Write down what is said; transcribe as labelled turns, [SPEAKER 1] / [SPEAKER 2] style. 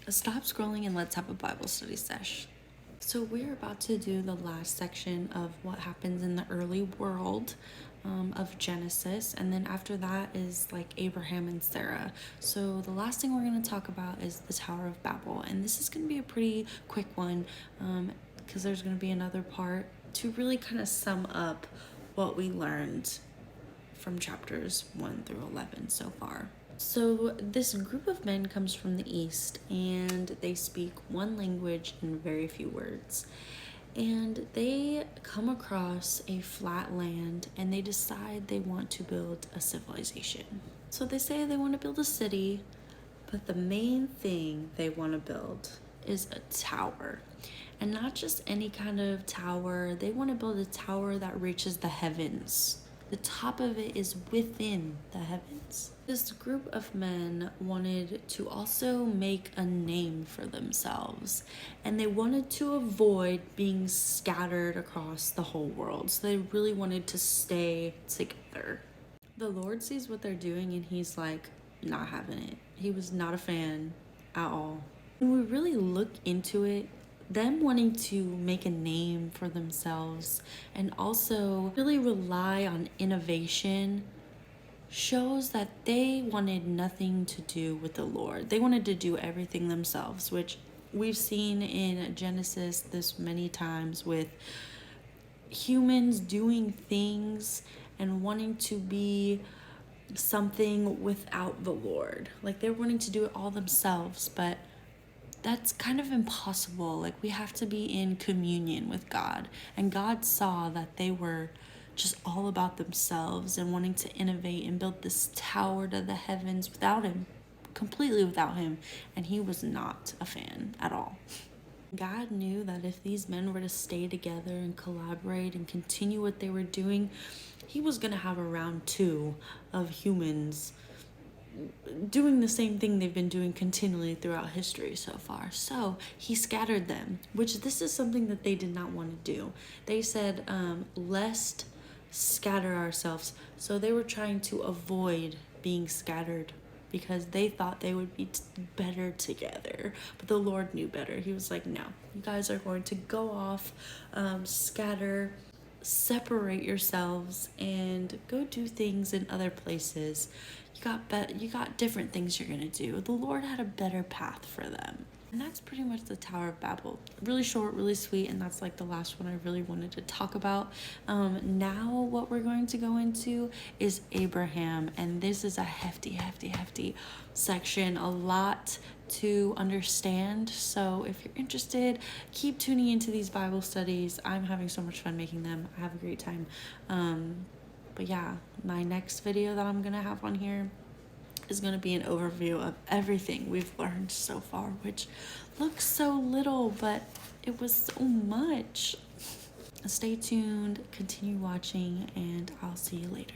[SPEAKER 1] Stop scrolling and let's have a Bible study sesh. So we're about to do the last section of what happens in the early world of Genesis, and then after that is like Abraham and Sarah. So the last thing we're going to talk about is the Tower of Babel, and this is going to be a pretty quick one because there's going to be another part to really kind of sum up what we learned from chapters 1 through 11 so far. So this group of men comes from the east, and they speak one language and very few words. And they come across a flat land, and they decide they want to build a civilization. So they say they want to build a city, but the main thing they want to build is a tower. And not just any kind of tower. They want to build a tower that reaches the heavens. The top of it is within the heavens. This group of men wanted to also make a name for themselves, and they wanted to avoid being scattered across the whole world. So they really wanted to stay together. The Lord sees what they're doing, and he's like, not having it. He was not a fan at all. When we really look into it, them wanting to make a name for themselves and also really rely on innovation shows that they wanted nothing to do with the Lord. They wanted to do everything themselves, which we've seen in Genesis this many times with humans doing things and wanting to be something without the Lord. Like they're wanting to do it all themselves, but that's kind of impossible. Like we have to be in communion with God, and God saw that they were just all about themselves and wanting to innovate and build this tower to the heavens without him, completely without him, and he was not a fan at all. God knew that if these men were to stay together and collaborate and continue what they were doing, he was going to have a round two of humans doing the same thing they've been doing continually throughout history so far. So he scattered them, which this is something that they did not want to do. They said, lest scatter ourselves. So they were trying to avoid being scattered because they thought they would be better together. But the Lord knew better. He was like, no, you guys are going to go off, scatter, separate yourselves, and go do things in other places. You got different things you're gonna do. The Lord had a better path for them. And that's pretty much the Tower of Babel. Really short, really sweet, and that's like the last one I really wanted to talk about. Now what we're going to go into is Abraham, and this is a hefty section, a lot to understand. So if you're interested, keep tuning into these Bible studies. I'm having so much fun making them. I have a great time. But yeah, my next video that I'm gonna have on here is going to be an overview of everything we've learned so far, which looks so little, but it was so much. Stay tuned, continue watching, and I'll see you later.